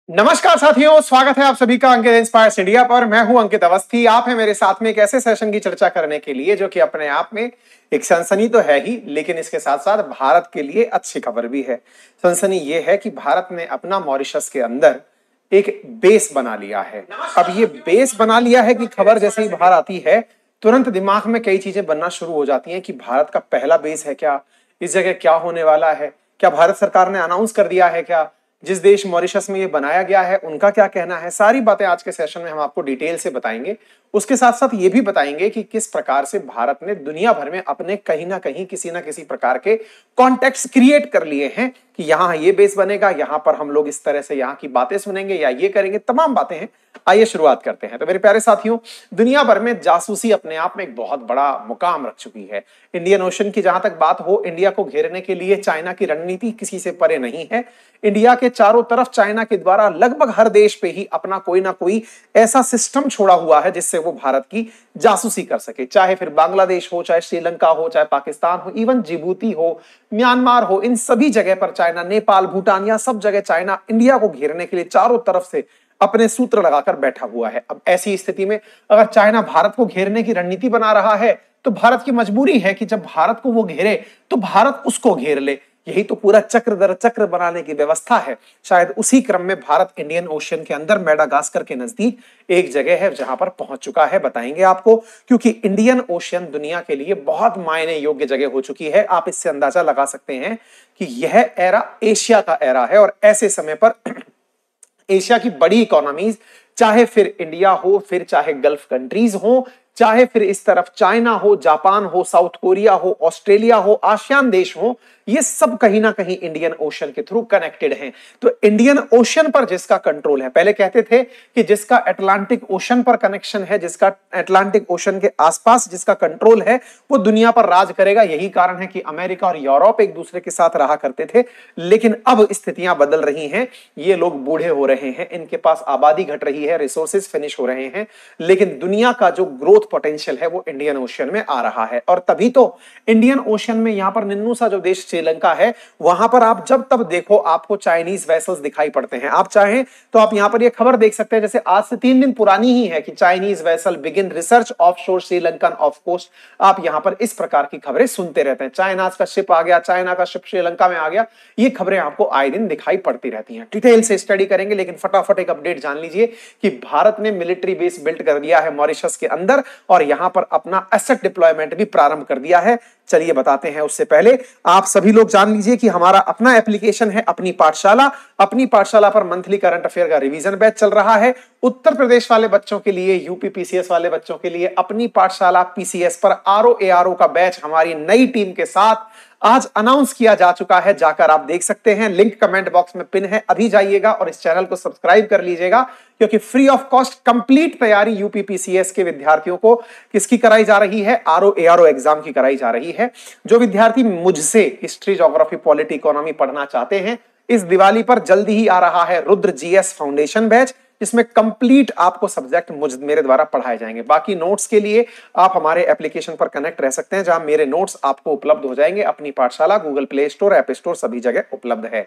नमस्कार साथियों, स्वागत है आप सभी का अंकित इंस्पायर्स इंडिया पर। मैं हूं अंकित अवस्थी। आप हैं मेरे साथ में एक ऐसे सेशन की चर्चा करने के लिए जो कि अपने आप में एक सनसनी तो है ही, लेकिन इसके साथ साथ भारत के लिए अच्छी खबर भी है। सनसनी ये है कि भारत ने अपना मॉरिशस के अंदर एक बेस बना लिया है। अब ये बेस बना लिया है कि खबर जैसे ही बाहर आती है तुरंत दिमाग में कई चीजें बनना शुरू हो जाती हैं कि भारत का पहला बेस है क्या, इस जगह क्या होने वाला है, क्या भारत सरकार ने अनाउंस कर दिया है, क्या जिस देश मॉरिशस में ये बनाया गया है उनका क्या कहना है। सारी बातें आज के सेशन में हम आपको डिटेल से बताएंगे। उसके साथ साथ ये भी बताएंगे कि किस प्रकार से भारत ने दुनिया भर में अपने कहीं ना कहीं किसी ना किसी प्रकार के कॉन्टेक्स्ट क्रिएट कर लिए हैं कि यहां ये बेस बनेगा, यहां पर हम लोग इस तरह से यहां की बातें सुनेंगे या ये करेंगे, तमाम बातें हैं। आइए शुरुआत करते हैं। तो मेरे प्यारे साथियों, दुनिया भर में जासूसी अपने आप में एक बहुत बड़ा मुकाम रख चुकी है। इंडियन ओशन की जहां तक बात हो, इंडिया को घेरने के लिए चाइना की रणनीति किसी से परे नहीं है। इंडिया के चारों तरफ चाइना के द्वारा लगभग हर देश पे ही अपना कोई ना कोई ऐसा सिस्टम छोड़ा हुआ है जिससे वो भारत की जासूसी कर सके। चाहे फिर बांग्लादेश हो, चाहे श्रीलंका हो, चाहे पाकिस्तान हो, इवन जिबूती हो, म्यांमार हो, इन सभी जगह पर चाइना, नेपाल, भूटान, या सब जगह चाइना इंडिया को घेरने के लिए चारों तरफ से अपने सूत्र लगाकर बैठा हुआ है। अब ऐसी स्थिति में अगर चाइना भारत को घेरने की रणनीति बना रहा है तो भारत की मजबूरी है कि जब भारत को वो घेरे तो भारत उसको घेर ले। यही तो पूरा चक्र दर चक्र बनाने की व्यवस्था है। शायद उसी क्रम में भारत इंडियन ओशियन के अंदर मेडागास्कर के नजदीक एक जगह है जहां पर पहुंच चुका है। बताएंगे आपको, क्योंकि इंडियन ओशियन दुनिया के लिए बहुत मायने योग्य जगह हो चुकी है। आप इससे अंदाजा लगा सकते हैं कि यह एरा एशिया का एरा है और ऐसे समय पर एशिया की बड़ी इकोनॉमीज, चाहे फिर इंडिया हो, फिर चाहे गल्फ कंट्रीज हो, चाहे फिर इस तरफ चाइना हो, जापान हो, साउथ कोरिया हो, ऑस्ट्रेलिया हो, आसियान देश हो, ये सब कहीं ना कहीं इंडियन ओशन के थ्रू कनेक्टेड हैं। तो इंडियन ओशन पर जिसका कंट्रोल है, पहले कहते थे कि जिसका अटलांटिक ओशन पर कनेक्शन है, जिसका अटलांटिक ओशन के आसपास जिसका कंट्रोल है, वो दुनिया पर राज करेगा। यही कारण है कि अमेरिका और यूरोप एक दूसरे के साथ रहा करते थे, लेकिन अब स्थितियां बदल रही हैं। ये लोग बूढ़े हो रहे हैं, इनके पास आबादी घट रही है, रिसोर्सेज फिनिश हो रहे हैं, लेकिन दुनिया का जो ग्रोथ पोटेंशियल है वो इंडियन ओशन में आ रहा है। और तभी तो इंडियन ओशन में यहां पर निन्नू सा जो देश श्रीलंका है, वहां पर आप जब तब देखो आपको चाइनीज वेसल्स दिखाई पड़ते हैं। आप चाहें तो आप यहां पर ये खबर देख सकते हैं, जैसे आज से 3 दिन पुरानी ही है कि Chinese vessel begin research offshore Sri Lankan off coast. आप यहां पर इस प्रकार की खबरें सुनते रहते हैं, चाइना का शिप आ गया, चाइना का शिप श्रीलंका में आ गया। ये खबरें आपको आए दिन दिखाई पड़ती रहती हैं। डिटेल से स्टडी करेंगे, लेकिन फटाफट एक अपडेट जान लीजिए कि भारत ने मिलिट्री बेस बिल्ड कर दिया है मॉरिशस के अंदर और यहां पर अपना एसेट डिप्लॉयमेंट भी प्रारंभ कर दिया है। चलिए बताते हैं। उससे पहले आप सभी लोग जान लीजिए कि हमारा अपना एप्लीकेशन है अपनी पाठशाला। अपनी पाठशाला पर मंथली करंट अफेयर का रिवीजन बैच चल रहा है। उत्तर प्रदेश वाले बच्चों के लिए, यूपी पीसीएस वाले बच्चों के लिए अपनी पाठशाला पीसीएस पर आरओ एआरओ का बैच हमारी नई टीम के साथ आज अनाउंस किया जा चुका है। जाकर आप देख सकते हैं, लिंक कमेंट बॉक्स में पिन है, अभी जाइएगा और इस चैनल को सब्सक्राइब कर लीजिएगा, क्योंकि फ्री ऑफ कॉस्ट कंप्लीट तैयारी यूपी पीसीएस के विद्यार्थियों को किसकी कराई जा रही है, आरओ एआरओ एग्जाम की कराई जा रही है। जो विद्यार्थी मुझसे हिस्ट्री, ज्योग्राफी, पॉलिटी, इकोनॉमी पढ़ना चाहते हैं, इस दिवाली पर जल्दी ही आ रहा है रुद्र जीएस फाउंडेशन बैच, जिसमें कंप्लीट आपको सब्जेक्ट मेरे द्वारा पढ़ाए जाएंगे। बाकी नोट्स के लिए आप हमारे एप्लीकेशन पर कनेक्ट रह सकते हैं, जहां मेरे नोट्स आपको उपलब्ध हो जाएंगे। अपनी पाठशाला Google play store, app store सभी जगह उपलब्ध है।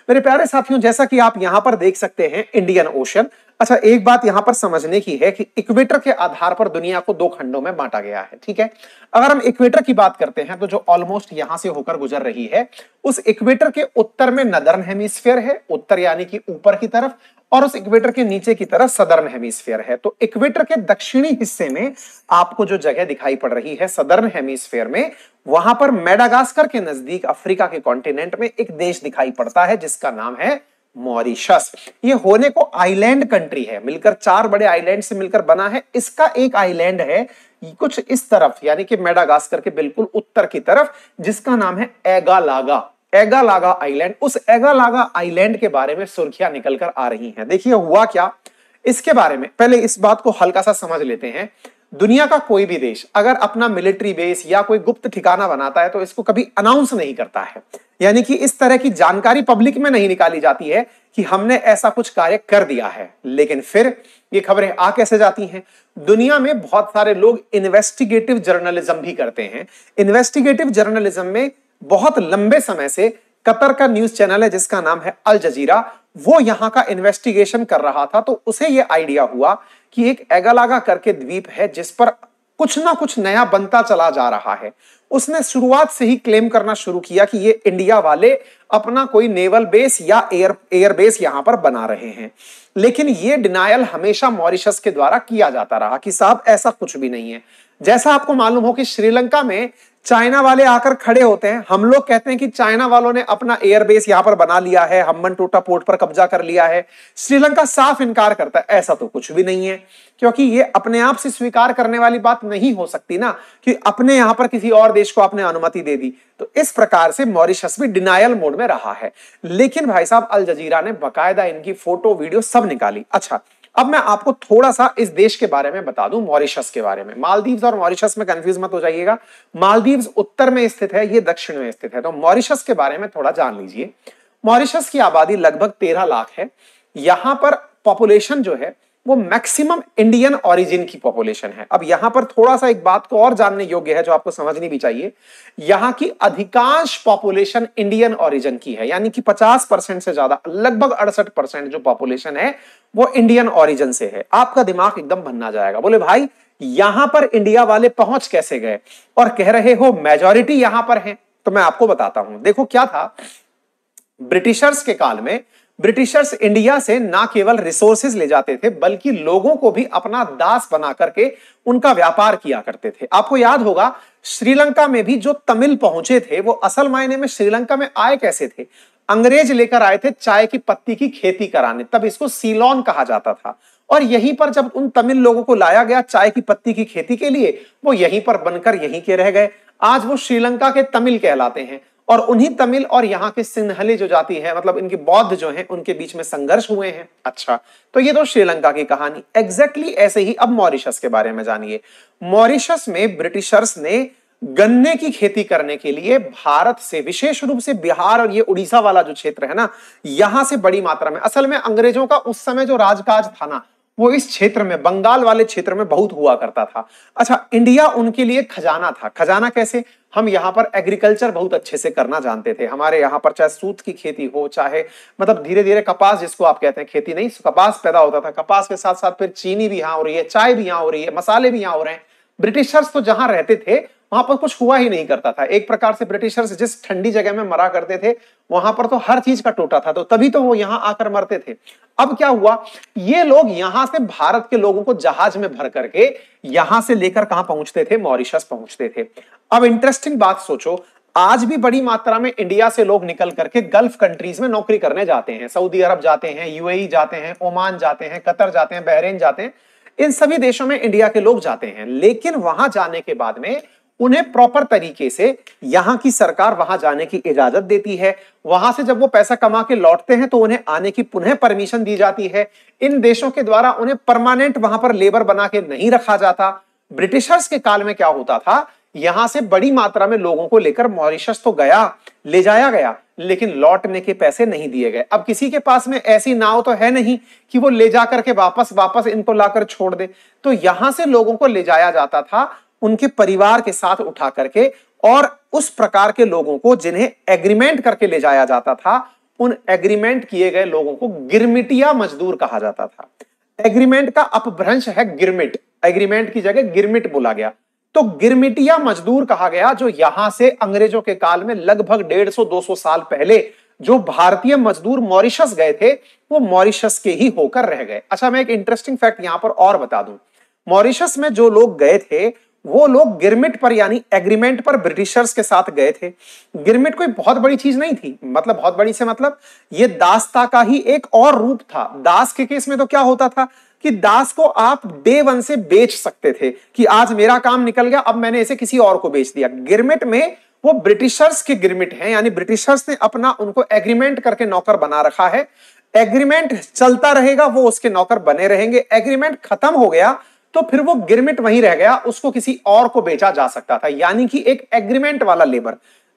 मेरे प्यारे साथियों, जैसा कि आप यहां पर देख सकते हैं इंडियन ओशन। अच्छा, एक बात यहां पर समझने की है कि इक्वेटर के आधार पर दुनिया को 2 खंडों में बांटा गया है। ठीक है, अगर हम इक्वेटर की बात करते हैं तो जो ऑलमोस्ट यहां से होकर गुजर रही है, उस इक्वेटर के उत्तर में नदर्न हेमिस्फीयर है, उत्तर यानी कि ऊपर की तरफ, और उस इक्वेटर के नीचे की तरफ सदर्न हेमिस्फीयर है। तो इक्वेटर के दक्षिणी हिस्से में आपको जो जगह दिखाई पड़ रही है सदर्न हेमिस्फीयर में, वहां पर मेडागास्कर के नजदीक अफ्रीका के कॉन्टिनेंट में एक देश दिखाई पड़ता है जिसका नाम है मॉरिशस। ये होने को आइलैंड कंट्री है, मिलकर 4 बड़े आइलैंड से मिलकर बना है। इसका एक आइलैंड है कुछ इस तरफ, यानी कि मेडागास्कर के बिल्कुल उत्तर की तरफ, जिसका नाम है एगालागा। एगालागा आइलैंड। उस एगालागा आइलैंड के बारे में सुर्खियां निकलकर आ रही हैं। देखिए हुआ क्या, इसके बारे में पहले इस बात को हल्का सा समझ लेते हैं। दुनिया का कोई भी देश अगर अपना मिलिट्री बेस या कोई गुप्त ठिकाना बनाता है तो इसको कभी अनाउंस नहीं करता है, यानी कि इस तरह की जानकारी पब्लिक में नहीं निकाली जाती है कि हमने ऐसा कुछ कार्य कर दिया है। लेकिन फिर ये खबरें आ कैसे जाती हैं? दुनिया में बहुत सारे लोग इन्वेस्टिगेटिव जर्नलिज्म भी करते हैं। इन्वेस्टिगेटिव जर्नलिज्म में बहुत लंबे समय से कतर का न्यूज चैनल है जिसका नाम है अल जजीरा, वो यहां का इन्वेस्टिगेशन कर रहा था, तो उसे ये आइडिया हुआ कि एक एगालागा करके द्वीप है जिस पर कुछ ना कुछ नया बनता चला जा रहा है। उसने शुरुआत से ही क्लेम करना शुरू किया कि ये इंडिया वाले अपना कोई नेवल बेस या एयर बेस यहां पर बना रहे हैं। लेकिन ये डिनायल हमेशा मॉरिशस के द्वारा किया जाता रहा कि साहब ऐसा कुछ भी नहीं है। जैसा आपको मालूम हो कि श्रीलंका में चाइना वाले आकर खड़े होते हैं, हम लोग कहते हैं कि चाइना वालों ने अपना एयरबेस यहां पर बना लिया है, हम्बनटोटा पोर्ट पर कब्जा कर लिया है। श्रीलंका साफ इनकार करता है, ऐसा तो कुछ भी नहीं है, क्योंकि ये अपने आप से स्वीकार करने वाली बात नहीं हो सकती ना कि अपने यहां पर किसी और देश को आपने अनुमति दे दी। तो इस प्रकार से मॉरिशस भी डिनायल मोड में रहा है। लेकिन भाई साहब अल जजीरा ने बाकायदा इनकी फोटो वीडियो सब निकाली। अच्छा, अब मैं आपको थोड़ा सा इस देश के बारे में बता दूं, मॉरिशस के बारे में। मालदीव्स और मॉरिशस में कंफ्यूज मत हो जाइएगा। मालदीव्स उत्तर में स्थित है, ये दक्षिण में स्थित है। तो मॉरिशस के बारे में थोड़ा जान लीजिए। मॉरिशस की आबादी लगभग 13 लाख है। यहां पर पॉपुलेशन जो है वो मैक्सिमम इंडियन ओरिजिन की पॉपुलेशन है। अब यहां पर थोड़ा सा एक बात को और जानने योग्य है जो आपको समझनी भी चाहिए। यहां की अधिकांश पॉपुलेशन इंडियन ओरिजिन की है, यानी कि 50% से ज्यादा, लगभग 68% जो पॉपुलेशन है वो इंडियन ओरिजिन से है। आपका दिमाग एकदम भन्ना जाएगा, बोले भाई यहां पर इंडिया वाले पहुंच कैसे गए और कह रहे हो मेजॉरिटी यहां पर है। तो मैं आपको बताता हूं। देखो क्या था, ब्रिटिशर्स के काल में ब्रिटिशर्स इंडिया से ना केवल रिसोर्सेज ले जाते थे बल्कि लोगों को भी अपना दास बना करके उनका व्यापार किया करते थे। आपको याद होगा श्रीलंका में भी जो तमिल पहुंचे थे वो असल मायने में श्रीलंका में आए कैसे थे? अंग्रेज लेकर आए थे चाय की पत्ती की खेती कराने, तब इसको सीलोन कहा जाता था। और यहीं पर जब उन तमिल लोगों को लाया गया चाय की पत्ती की खेती के लिए, वो यहीं पर बनकर यहीं के रह गए। आज वो श्रीलंका के तमिल कहलाते हैं। और उन्हीं तमिल और यहाँ के सिंहले जो जाति है, मतलब इनके बौद्ध जो हैं, उनके बीच में संघर्ष हुए हैं। अच्छा, तो ये तो श्रीलंका की कहानी। एग्जैक्टली ऐसे ही अब मॉरिशस के बारे में जानिए। मॉरिशस में ब्रिटिशर्स ने गन्ने की खेती करने के लिए भारत से, विशेष रूप से बिहार और ये उड़ीसा वाला जो क्षेत्र है ना, यहां से बड़ी मात्रा में, असल में अंग्रेजों का उस समय जो राजकाज था ना, वो इस क्षेत्र में, बंगाल वाले क्षेत्र में बहुत हुआ करता था। अच्छा, इंडिया उनके लिए खजाना था। खजाना कैसे? हम यहाँ पर एग्रीकल्चर बहुत अच्छे से करना जानते थे। हमारे यहाँ पर चाहे सूत की खेती हो, चाहे मतलब धीरे धीरे कपास, जिसको आप कहते हैं, खेती नहीं, कपास पैदा होता था। कपास के साथ साथ फिर चीनी भी यहाँ हो रही है, चाय भी यहाँ हो रही है, मसाले भी यहाँ हो रहे हैं। ब्रिटिशर्स तो जहां रहते थे वहां पर कुछ हुआ ही नहीं करता था। एक प्रकार से ब्रिटिशर्स जिस ठंडी जगह में मरा करते थे वहां पर तो हर चीज का टोटा था, तो तभी तो वो यहां आकर मरते थे। अब क्या हुआ, ये लोग यहां से भारत के लोगों को जहाज में भर करके यहां से लेकर कहां पहुंचते थे? मॉरिशस पहुंचते थे। अब इंटरेस्टिंग बात सोचो, आज भी बड़ी मात्रा में इंडिया से लोग निकल करके गल्फ कंट्रीज में नौकरी करने जाते हैं। सऊदी अरब जाते हैं, यूएई जाते हैं, ओमान जाते हैं, कतर जाते हैं, बहरीन जाते हैं। इन सभी देशों में इंडिया के लोग जाते हैं। लेकिन वहां जाने के बाद में उन्हें प्रॉपर तरीके से यहां की सरकार वहां जाने की इजाजत देती है। वहां से जब वो पैसा कमा के लौटते हैं तो उन्हें आने की पुनः परमिशन दी जाती है। इन देशों के द्वारा उन्हें परमानेंट वहां पर लेबर बना के नहीं रखा जाता। ब्रिटिशर्स के काल में क्या होता था, यहां से बड़ी मात्रा में लोगों को लेकर मॉरिशस तो गया, ले जाया गया, लेकिन लौटने के पैसे नहीं दिए गए। अब किसी के पास में ऐसी नाव तो है नहीं कि वो ले जा करके वापस इनको लाकर छोड़ दे। तो यहां से लोगों को ले जाया जाता था उनके परिवार के साथ उठा करके, और उस प्रकार के लोगों को जिन्हें एग्रीमेंट करके ले जाया जाता था, उन एग्रीमेंट किए गए लोगों को गिरमिटिया मजदूर कहा जाता था। एग्रीमेंट का अपभ्रंश है गिरमिट, एग्रीमेंट की जगह गिरमिट बोला गया। तो गिरमिटिया मजदूर कहा गया जो यहां से अंग्रेजों के काल में लगभग 150-200 साल पहले जो भारतीय मजदूर मॉरिशस गए थे, वो मॉरिशस के ही होकर रह गए। अच्छा, मैं एक इंटरेस्टिंग फैक्ट यहां पर और बता दूं। मॉरिशस में जो लोग गए थे वो लोग गिरमिट पर, यानी एग्रीमेंट पर ब्रिटिशर्स के साथ गए थे। गिरमिट कोई बहुत बड़ी चीज नहीं थी, मतलब बहुत बड़ी से मतलब ये दासता का ही एक और रूप था। दास के केस में तो क्या होता था कि दास को आप डे वन से बेच सकते थे कि आज मेरा काम निकल गया, अब मैंने इसे किसी और को बेच दिया। गिरमिट में वो ब्रिटिशर्स के गिरमिट हैं, यानी ब्रिटिशर्स ने अपना उनको एग्रीमेंट करके नौकर बना रखा है। एग्रीमेंट चलता रहेगा, वो उसके नौकर बने रहेंगे। एग्रीमेंट खत्म हो गया तो फिर वो गिरमिट वहीं रह गया, उसको किसी और को बेचा जा सकता था, यानी कि एक एग्रीमेंट वाला लेबर।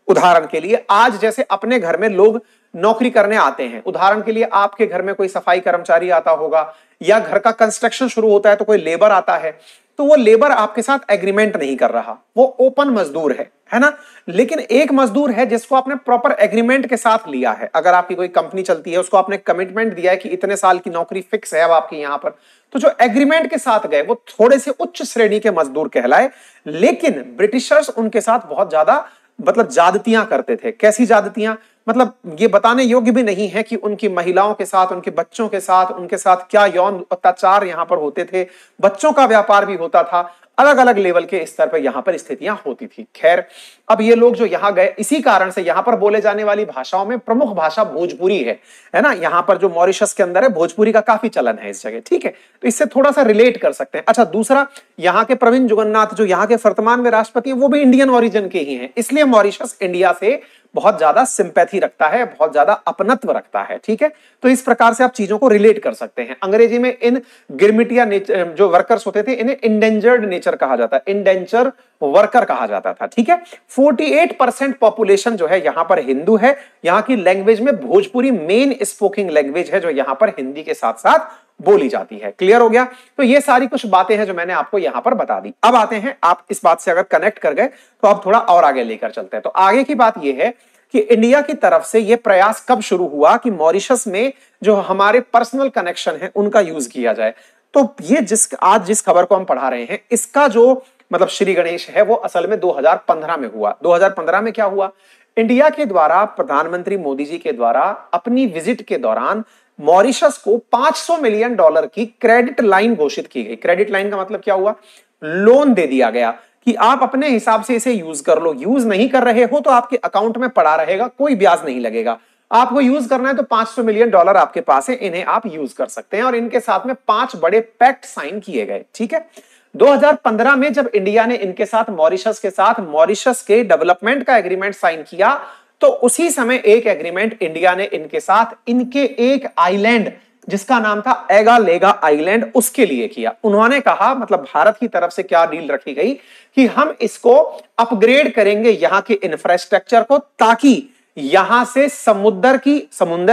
उदाहरण के लिए आज जैसे अपने घर में लोग नौकरी करने आते हैं। उदाहरण के लिए आपके घर में कोई सफाई कर्मचारी आता होगा, या घर का कंस्ट्रक्शन शुरू होता है तो कोई लेबर आता है, तो वो लेबर आपके साथ एग्रीमेंट नहीं कर रहा, वो ओपन मजदूर है ना। लेकिन एक मजदूर है जिसको आपने प्रॉपर एग्रीमेंट के साथ लिया है। अगर आपकी कोई कंपनी चलती है, उसको आपने कमिटमेंट दिया है कि इतने साल की नौकरी फिक्स है अब आपकी यहां पर, तो जो एग्रीमेंट के साथ गए वो थोड़े से उच्च श्रेणी के मजदूर कहलाए। लेकिन ब्रिटिशर्स उनके साथ बहुत ज्यादा मतलब ज्यादतियां करते थे। कैसी ज्यादतियां? मतलब ये बताने योग्य भी नहीं है कि उनकी महिलाओं के साथ, उनके बच्चों के साथ, उनके साथ क्या यौन अत्याचार यहां पर होते थे। बच्चों का व्यापार भी होता था। अलग अलग लेवल के स्तर पर यहां पर स्थितियां होती थी। खैर, अब ये लोग जो यहां गए, इसी कारण से यहां पर बोले जाने वाली भाषाओं में प्रमुख भाषा भोजपुरी है ना। यहां पर जो मॉरिशस के अंदर है, भोजपुरी का काफी चलन है इस जगह, ठीक है। तो इससे थोड़ा सा रिलेट कर सकते हैं। अच्छा, दूसरा, यहाँ के प्रवीण जुगन्नाथ जो यहाँ के वर्तमान में राष्ट्रपति हैं, वो भी इंडियन ओरिजिन के ही हैं, इसलिए मॉरिशस इंडिया से बहुत ज्यादा सिंपैथी रखता है, बहुत ज्यादा अपनत्व रखता है, ठीक है। तो इस प्रकार से आप चीजों को रिलेट कर सकते हैं। अंग्रेजी में इन गिरमिटिया जो वर्कर्स होते थे, इन्हें इंडेंजर्ड नेचर कहा जाता है, इंडेंचर वर्कर कहा जाता था, ठीक है। 48% पॉपुलेशन जो है यहां पर हिंदू है। यहां की लैंग्वेज में भोजपुरी मेन स्पोकिंग लैंग्वेज है, जो यहां पर हिंदी के साथ साथ बोली जाती है। क्लियर हो गया? तो ये सारी कुछ बातें हैं जो मैंने आपको यहां पर बता दी। अब आते हैं, आप इस बात से अगर कनेक्ट कर गए तो आप थोड़ा और आगे लेकर चलते हैं। तो आगे की बात यह है कि इंडिया की तरफ से यह प्रयास कब शुरू हुआ कि मॉरिशस में जो हमारे पर्सनल कनेक्शन है उनका यूज किया जाए। तो ये आज जिस खबर को हम पढ़ा रहे हैं, इसका जो मतलब श्री गणेश है, वो असल में 2015 में हुआ। 2015 में क्या हुआ? इंडिया के द्वारा, प्रधानमंत्री मोदी जी के द्वारा अपनी विजिट के दौरान मॉरिशस को $500 मिलियन की क्रेडिट लाइन घोषित की गई। क्रेडिट लाइन का मतलब क्या हुआ? लोन दे दिया गया कि आप अपने हिसाब से इसे यूज कर लो। यूज नहीं कर रहे हो तो आपके अकाउंट में पड़ा रहेगा, कोई ब्याज नहीं लगेगा। आपको यूज करना है तो $500 मिलियन आपके पास है, इन्हें आप यूज कर सकते हैं। और इनके साथ में 5 बड़े पैक्ट साइन किए गए, ठीक है। 2015 में जब इंडिया ने इनके साथ मॉरिशस के डेवलपमेंट का एग्रीमेंट साइन किया, तो उसी समय एक एग्रीमेंट इंडिया ने इनके साथ इनके एक आइलैंड जिसका नाम था एगालेगा आइलैंड, उसके लिए किया। उन्होंने कहा, मतलब भारत की तरफ से क्या डील रखी गई कि हम इसको अपग्रेड करेंगे यहां के इंफ्रास्ट्रक्चर को, ताकि यहां से समुद्र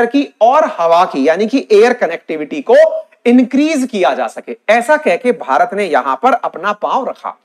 की और हवा की यानी कि एयर कनेक्टिविटी को इंक्रीज किया जा सके। ऐसा कह के भारत ने यहां पर अपना पांव रखा।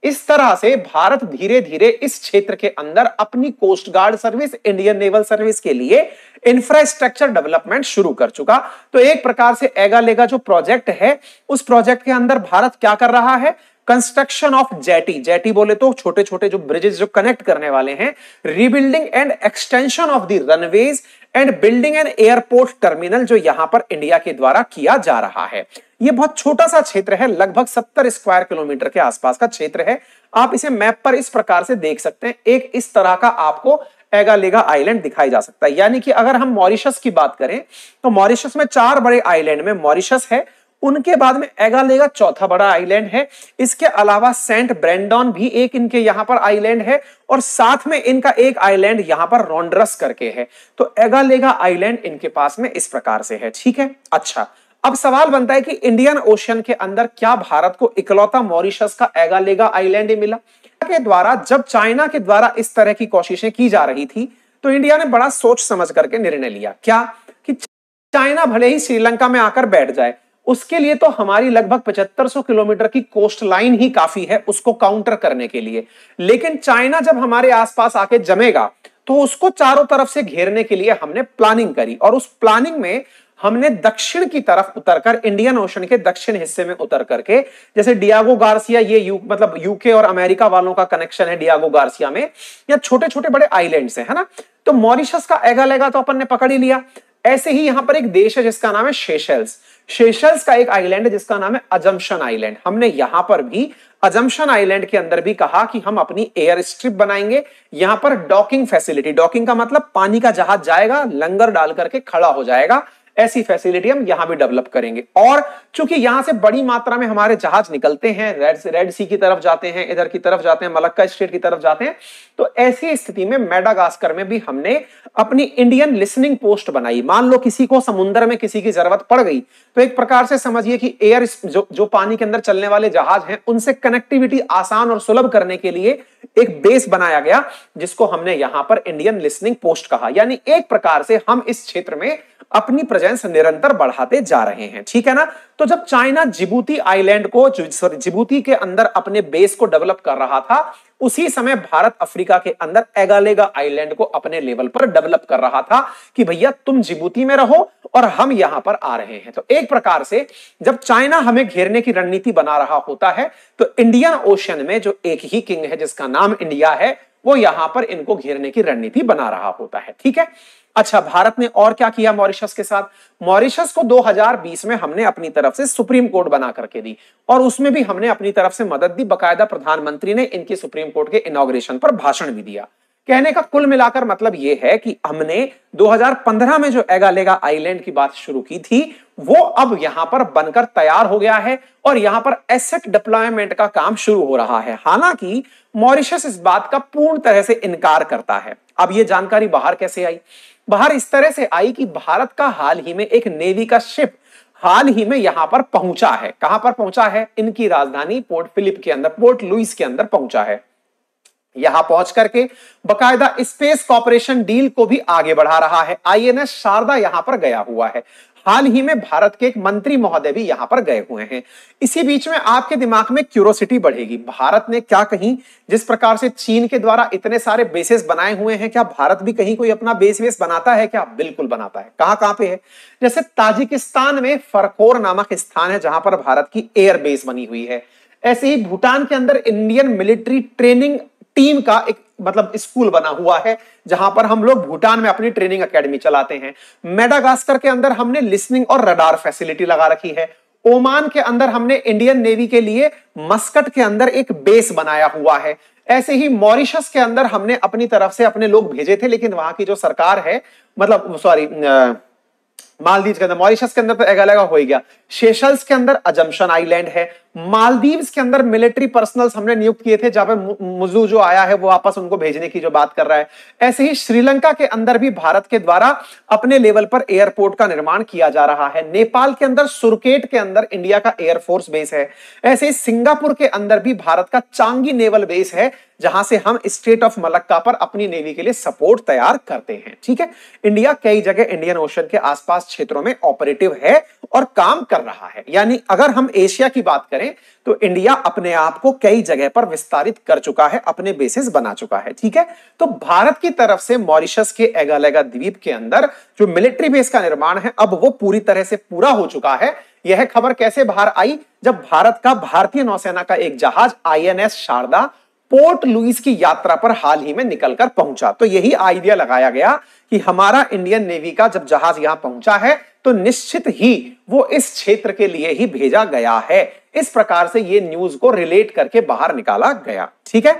इस तरह से भारत धीरे धीरे इस क्षेत्र के अंदर अपनी coast guard service, Indian naval service के लिए इंफ्रास्ट्रक्चर डेवलपमेंट शुरू कर चुका। तो एक प्रकार से एगालेगा जो प्रोजेक्ट है, उस प्रोजेक्ट के अंदर भारत क्या कर रहा है? कंस्ट्रक्शन ऑफ जेटी बोले तो छोटे छोटे जो ब्रिजेस जो कनेक्ट करने वाले हैं, rebuilding and extension of the runways and building an airport terminal, जो यहां पर इंडिया के द्वारा किया जा रहा है। यह बहुत छोटा सा क्षेत्र है, लगभग 70 स्क्वायर किलोमीटर के आसपास का क्षेत्र है। आप इसे मैप पर इस प्रकार से देख सकते हैं। एक इस तरह का आपको एगालेगा आइलैंड दिखाई जा सकता है। यानी कि अगर हम मॉरिशस की बात करें तो मॉरिशस में 4 बड़े आइलैंड में मॉरिशस है, उनके बाद में एगालेगा चौथा बड़ा आइलैंड है। इसके अलावा सेंट ब्रेंडॉन भी एक इनके यहां पर आइलैंड है, और साथ में इनका एक आइलैंड यहां पर रोंड्रस करके है। तो एगालेगा आइलैंड इनके पास में इस प्रकार से है, ठीक है। अच्छा, अब सवाल बनता है कि इंडियन ओशन के अंदर क्या भारत को इकलौता मॉरिशस का एगालेगा आइलैंड ही मिला? के द्वारा जब चाइना के द्वारा इस तरह की कोशिशें की जा रही थी, तो इंडिया ने बड़ा सोच समझ करके निर्णय लिया। क्या? कि चाइना भले ही श्रीलंका में आकर बैठ जाए, उसके लिए तो हमारी लगभग 7500 किलोमीटर की कोस्ट लाइन ही काफी है उसको काउंटर करने के लिए। लेकिन चाइना जब हमारे आसपास आके जमेगा, तो उसको चारों तरफ से घेरने के लिए हमने प्लानिंग करी, और उस प्लानिंग में हमने दक्षिण की तरफ उतरकर, इंडियन ओशन के दक्षिण हिस्से में उतर करके, जैसे डियागो गार्सिया, ये मतलब यूके और अमेरिका वालों का कनेक्शन है डियागो गार्सिया में, या छोटे छोटे बड़े आइलैंड्स है ना। तो मॉरिशस का एगालेगा तो अपन ने पकड़ ही लिया। ऐसे ही यहां पर एक देश है जिसका नाम है सेशेल्स। सेशेल्स का एक आइलैंड है जिसका नाम है अजम्पशन आइलैंड। हमने यहां पर भी अजम्पशन आइलैंड के अंदर भी कहा कि हम अपनी एयर स्ट्रिप बनाएंगे। यहां पर डॉकिंग फैसिलिटी, डॉकिंग का मतलब पानी का जहाज जाएगा, लंगर डाल करके खड़ा हो जाएगा, ऐसी फैसिलिटी हम यहां भी डेवलप करेंगे। और चूंकि यहां से बड़ी मात्रा में हमारे जहाज निकलते हैं, रेड सी की तरफ जाते हैं, इधर की तरफ जाते हैं, मलक्का स्ट्रेट की तरफ जाते हैं, तो ऐसी स्थिति में मेडागास्कर में भी हमने अपनी इंडियन लिसनिंग पोस्ट बनाई। मान लो किसी को समुद्र में किसी की जरूरत पड़ गई, तो एक प्रकार से समझिए कि एयर जो पानी के अंदर चलने वाले जहाज हैं, उनसे कनेक्टिविटी आसान और सुलभ करने के लिए एक बेस बनाया गया, जिसको हमने यहां पर इंडियन लिसनिंग पोस्ट कहा। यानी एक प्रकार से हम इस क्षेत्र में अपनी प्रेजेंस निरंतर बढ़ाते जा रहे हैं, ठीक है ना। तो जब चाइना जिबूती आइलैंड को, जिबूती के अंदर अपने बेस को डेवलप कर रहा था, उसी समय भारत अफ्रीका के अंदर एगालेगा आइलैंड को अपने लेवल पर डेवलप कर रहा था कि भैया तुम जिबूती में रहो और हम यहां पर आ रहे हैं। तो एक प्रकार से जब चाइना हमें घेरने की रणनीति बना रहा होता है, तो इंडियन ओशन में जो एक ही किंग है जिसका नाम इंडिया है, वो यहां पर इनको घेरने की रणनीति बना रहा होता है, ठीक है। अच्छा, भारत ने और क्या किया मॉरिशस के साथ? मॉरिशस को 2020 में हमने अपनी तरफ से सुप्रीम कोर्ट बना करके दी, और उसमें भी हमने अपनी तरफ से मदद दी। बकायदा प्रधानमंत्री ने इनकी सुप्रीम कोर्ट के इनॉग्रेशन पर भाषण भी दिया। कहने का कुल मिलाकर मतलब यह है कि हमने 2015 में जो एगालेगा आइलैंड की बात शुरू की थी, वो अब यहां पर बनकर तैयार हो गया है और यहां पर एसेट डिप्लॉयमेंट का काम शुरू हो रहा है। हालांकि मॉरिशस इस बात का पूर्ण तरह से इनकार करता है। अब यह जानकारी बाहर कैसे आई? बाहर इस तरह से आई कि भारत का हाल ही में एक नेवी का शिप हाल ही में यहां पर पहुंचा है। कहां पर पहुंचा है? इनकी राजधानी पोर्ट फिलिप के अंदर, पोर्ट लुइस के अंदर पहुंचा है। यहां पहुंच करके बकायदा स्पेस कॉर्पोरेशन डील को भी आगे बढ़ा रहा है। आईएनएस शारदा यहां पर गया हुआ है। हाल ही में भारत के एक मंत्री महोदय भी यहां पर गए हुए हैं। इसी बीच में आपके दिमाग में क्यूरोसिटी बढ़ेगी, भारत ने क्या कहीं, जिस प्रकार से चीन के द्वारा इतने सारे बेसेस बनाए हुए हैं, क्या भारत भी कहीं कोई अपना बेस बनाता है क्या? बिल्कुल बनाता है। कहां कहां पे है? जैसे ताजिकिस्तान में फरखोर नामक स्थान है जहां पर भारत की एयर बेस बनी हुई है। ऐसे ही भूटान के अंदर इंडियन मिलिट्री ट्रेनिंग टीम का एक मतलब स्कूल बना हुआ है, जहां पर हम लोग भूटान में अपनी ट्रेनिंग एकेडमी चलाते हैं। मेडागास्कर के अंदर हमने लिसनिंग और रडार फैसिलिटी लगा रखी है। ओमान के अंदर हमने इंडियन नेवी के लिए मस्कट के अंदर एक बेस बनाया हुआ है। ऐसे ही मॉरिशस के अंदर हमने अपनी तरफ से अपने लोग भेजे थे, लेकिन वहां की जो सरकार है, मतलब सॉरी, मालदीव के अंदर, मॉरिशस के अंदर तो एगालेगा हो ही गया। सेशल्स के अंदर अजम्पशन आइलैंड है। मालदीव्स के अंदर मिलिट्री पर्सनल्स हमने नियुक्त किए थे, जहां पे मुजू जो आया है वो वापस उनको भेजने की जो बात कर रहा है। ऐसे ही श्रीलंका के अंदर भी भारत के द्वारा अपने लेवल पर एयरपोर्ट का निर्माण किया जा रहा है। नेपाल के अंदर सुरकेट के अंदर इंडिया का एयरफोर्स बेस है। ऐसे ही सिंगापुर के अंदर भी भारत का चांगी नेवल बेस है, जहां से हम स्टेट ऑफ मलक्का पर अपनी नेवी के लिए सपोर्ट तैयार करते हैं, ठीक है। इंडिया कई जगह इंडियन ओशन के आसपास क्षेत्रों में ऑपरेटिव है और काम कर रहा है। यानी अगर हम एशिया की बात करें तो इंडिया अपने आप को कई जगह पर विस्तारित कर चुका है, अपने बेसिस बना चुका है, ठीक है। तो भारत की तरफ से मॉरिशस के एगालेगा द्वीप के अंदर जो मिलिट्री बेस का निर्माण है, अब वो पूरी तरह से पूरा हो चुका है। यह खबर कैसे बाहर आई? जब भारत का, भारतीय नौसेना का एक जहाज आईएनएस शारदा पोर्ट लुइस की यात्रा पर हाल ही में निकलकर पहुंचा। तो यही आइडिया लगाया गया कि हमारा इंडियन नेवी का जब जहाज यहां पहुंचा है तो निश्चित ही वो इस क्षेत्र के लिए ही भेजा गया है। इस प्रकार से ये न्यूज को रिलेट करके बाहर निकाला गया, ठीक है।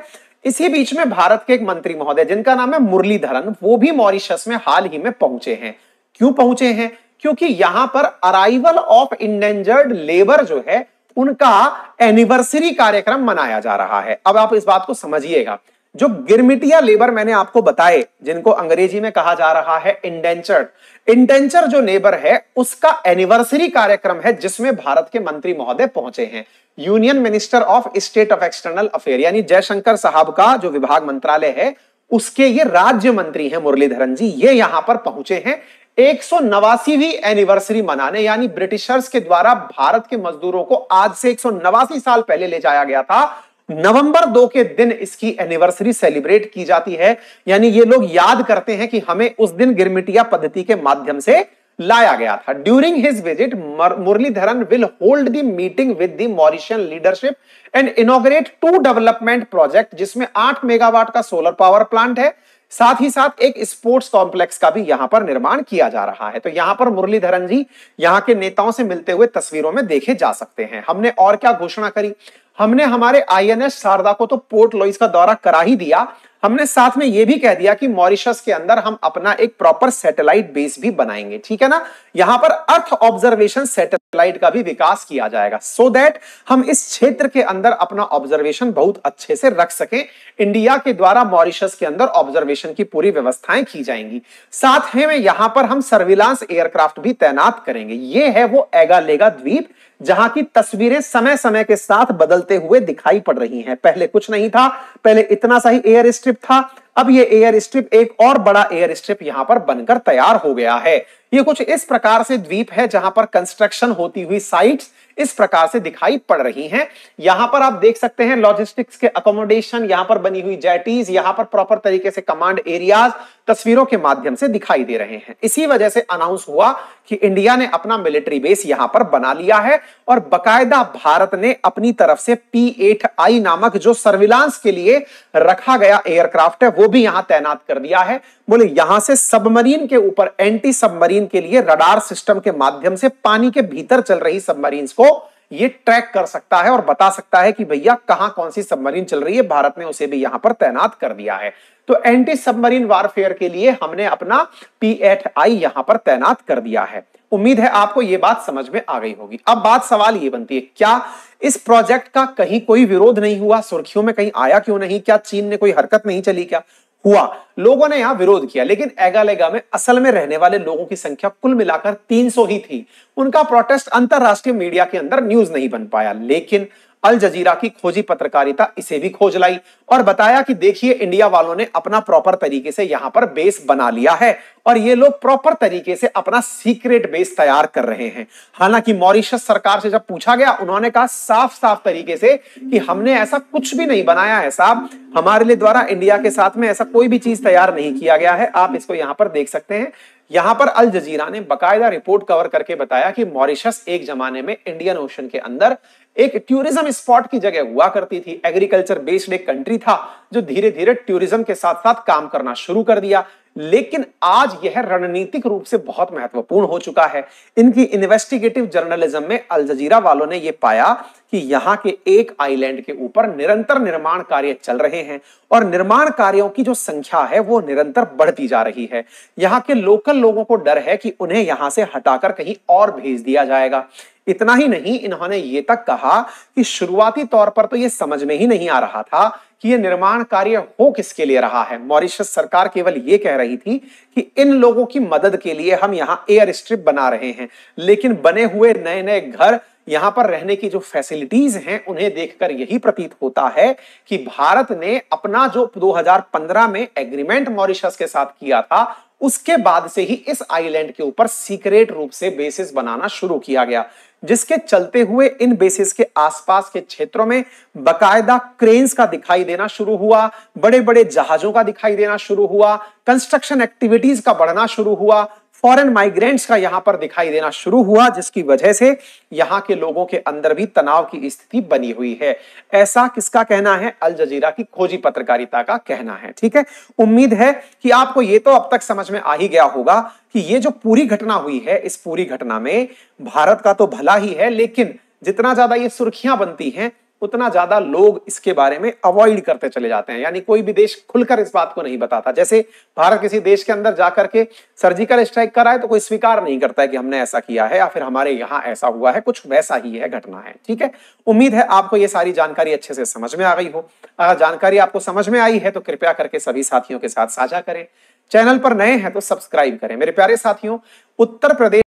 इसी बीच में भारत के एक मंत्री महोदय जिनका नाम है मुरलीधरन, वो भी मॉरिशस में हाल ही में पहुंचे हैं। क्यों पहुंचे हैं? क्योंकि यहां पर अराइवल ऑफ इंडेंजर्ड लेबर जो है उनका एनिवर्सरी कार्यक्रम मनाया जा रहा है। अब आप इस बात को समझिएगा, जो गिरमिटिया लेबर मैंने आपको बताए, जिनको अंग्रेजी में कहा जा रहा है इंडेंचर्ड, इंडेंचर जो लेबर है उसका एनिवर्सरी कार्यक्रम है, जिसमें भारत के मंत्री महोदय पहुंचे हैं। Union minister of state of external affair यानी जयशंकर साहब का जो विभाग मंत्रालय है, उसके ये राज्य मंत्री हैं मुरलीधरन जी, ये यहां पर पहुंचे हैं 189वीं एनिवर्सरी मनाने। यानी ब्रिटिशर्स के द्वारा भारत के मजदूरों को आज से 189 साल पहले ले जाया गया था। नवंबर 2 के दिन इसकी एनिवर्सरी सेलिब्रेट की जाती है। यानी ये लोग याद करते हैं कि हमें उस दिन गिरमिटिया पद्धति के माध्यम से लाया गया था। During his visit Muraleedharan will hold the meeting with the Mauritian leadership and inaugurate 2 development project, जिसमें 8 मेगावाट का सोलर पावर प्लांट है। साथ ही साथ एक स्पोर्ट्स कॉम्प्लेक्स का भी यहां पर निर्माण किया जा रहा है। तो यहां पर मुरलीधरन जी यहां के नेताओं से मिलते हुए तस्वीरों में देखे जा सकते हैं। हमने और क्या घोषणा करी? हमने हमारे आईएनएस शारदा को तो पोर्ट लुइस का दौरा करा ही दिया। हमने साथ में यह भी कह दिया कि मॉरिशस के अंदर हम अपना एक प्रॉपर सैटेलाइट बेस भी बनाएंगे, ठीक है ना। यहां पर अर्थ ऑब्जर्वेशन सैटेलाइट का भी विकास किया जाएगा, सो दैट हम इस क्षेत्र के अंदर अपना ऑब्जर्वेशन बहुत अच्छे से रख सकें। इंडिया के द्वारा मॉरिशस के अंदर ऑब्जर्वेशन की पूरी व्यवस्थाएं की जाएंगी। साथ में यहां पर हम सर्विलांस एयरक्राफ्ट भी तैनात करेंगे। यह है वो एगालेगा द्वीप, जहां की तस्वीरें समय समय के साथ बदलते हुए दिखाई पड़ रही हैं। पहले कुछ नहीं था, पहले इतना सा ही एयर स्ट्रिप था, अब ये एयर स्ट्रिप एक और बड़ा एयर स्ट्रिप यहां पर बनकर तैयार हो गया है। ये कुछ इस प्रकार से द्वीप है जहां पर कंस्ट्रक्शन होती हुई साइट्स इस प्रकार से दिखाई पड़ रही हैं। यहां पर आप देख सकते हैं लॉजिस्टिक्स के अकोमोडेशन, यहां पर बनी हुई जेटीज, यहां पर प्रॉपर तरीके से कमांड एरियाज तस्वीरों के माध्यम से दिखाई दे रहे हैं। इसी वजह से अनाउंस हुआ कि इंडिया ने अपना मिलिट्री बेस यहां पर बना लिया है और बकायदा भारत ने अपनी तरफ से P-8I नामक जो सर्विलांस के लिए रखा गया एयरक्राफ्ट है वो भी यहां तैनात कर दिया है। बोले यहां से सबमरीन के ऊपर एंटी सबमरीन के लिए रडार सिस्टम के माध्यम से पानी के भीतर चल रही सबमरीन्स को ये ट्रैक कर सकता है और बता सकता है कि भैया कहां कौन सी सबमरीन चल रही है। भारत ने उसे भी यहां पर तैनात कर दिया है। तो एंटी सबमरीन वारफेयर के लिए हमने अपना P-8I यहां पर तैनात कर दिया है। उम्मीद है आपको यह बात समझ में आ गई होगी। अब बात सवाल ये बनती है, क्या इस प्रोजेक्ट का कहीं कोई विरोध नहीं हुआ? सुर्खियों में कहीं आया क्यों नहीं? क्या चीन ने कोई हरकत नहीं चली? क्या हुआ? लोगों ने यहां विरोध किया, लेकिन एगालेगा में असल में रहने वाले लोगों की संख्या कुल मिलाकर 300 ही थी। उनका प्रोटेस्ट अंतरराष्ट्रीय मीडिया के अंदर न्यूज नहीं बन पाया, लेकिन अल जजीरा की खोजी पत्रकारिता इसे भी खोज लाई और बताया कि देखिए इंडिया वालों ने अपना प्रॉपर तरीके से यहां पर बेस बना लिया है और ये लोग प्रॉपर तरीके से अपना सीक्रेट बेस तैयार कर रहे हैं। हालांकि मॉरिशस सरकार से जब पूछा गया, उन्होंने कहा साफ साफ तरीके से कि हमने ऐसा कुछ भी नहीं बनाया है साहब, हमारे लिए द्वारा इंडिया के साथ में ऐसा कोई भी चीज तैयार नहीं किया गया है। आप इसको यहां पर देख सकते हैं। यहां पर अल जजीरा ने बकायदा रिपोर्ट कवर करके बताया कि मॉरिशस एक जमाने में इंडियन ओशन के अंदर एक टूरिज्म स्पॉट की जगह हुआ करती थी। एग्रीकल्चर बेस्ड एक कंट्री था जो धीरे धीरे टूरिज्म के साथ साथ काम करना शुरू कर दिया, लेकिन आज यह रणनीतिक रूप से बहुत महत्वपूर्ण हो चुका है। इनकी इन्वेस्टिगेटिव जर्नलिज्म में अल जजीरा वालों ने यह पाया कि यहां के एक आइलैंड के ऊपर निरंतर निर्माण कार्य चल रहे हैं और निर्माण कार्यों की जो संख्या है वो निरंतर बढ़ती जा रही है। यहां के लोकल लोगों को डर है कि उन्हें यहां से हटाकर कहीं और भेज दिया जाएगा। इतना ही नहीं, इन्होंने ये तक कहा कि शुरुआती तौर पर तो ये समझ में ही नहीं आ रहा था कि ये निर्माण कार्य हो किसके लिए रहा है। मॉरिशस सरकार केवल ये कह रही थी कि इन लोगों की मदद के लिए हम यहां एयर स्ट्रिप बना रहे हैं, लेकिन बने हुए नए नए घर, यहां पर रहने की जो फैसिलिटीज हैं, उन्हें देखकर यही प्रतीत होता है कि भारत ने अपना जो 2015 में एग्रीमेंट मॉरिशस के साथ किया था, उसके बाद से ही इस आइलैंड के ऊपर सीक्रेट रूप से बेसिस बनाना शुरू किया गया, जिसके चलते हुए इन बेसिस के आसपास के क्षेत्रों में बकायदा क्रेन्स का दिखाई देना शुरू हुआ, बड़े बड़े जहाजों का दिखाई देना शुरू हुआ, कंस्ट्रक्शन एक्टिविटीज का बढ़ना शुरू हुआ, फॉरेन माइग्रेंट्स का यहां पर दिखाई देना शुरू हुआ, जिसकी वजह से यहां के लोगों के अंदर भी तनाव की स्थिति बनी हुई है। ऐसा किसका कहना है? अल जजीरा की खोजी पत्रकारिता का कहना है। ठीक है, उम्मीद है कि आपको ये तो अब तक समझ में आ ही गया होगा कि ये जो पूरी घटना हुई है, इस पूरी घटना में भारत का तो भला ही है, लेकिन जितना ज्यादा ये सुर्खियां बनती हैं उतना ज्यादा लोग इसके बारे में अवॉइड करते चले जाते हैं। यानी कोई भी देश खुलकर इस बात को नहीं बताता। जैसे भारत किसी देश के अंदर जाकर के सर्जिकल स्ट्राइक कराए तो कोई स्वीकार नहीं करता है कि हमने ऐसा किया है या फिर हमारे यहां ऐसा हुआ है, कुछ वैसा ही है, घटना है। ठीक है, उम्मीद है आपको ये सारी जानकारी अच्छे से समझ में आ गई हो। अगर जानकारी आपको समझ में आई है तो कृपया करके सभी साथियों के साथ साझा करें। चैनल पर नए हैं तो सब्सक्राइब करें। मेरे प्यारे साथियों, उत्तर प्रदेश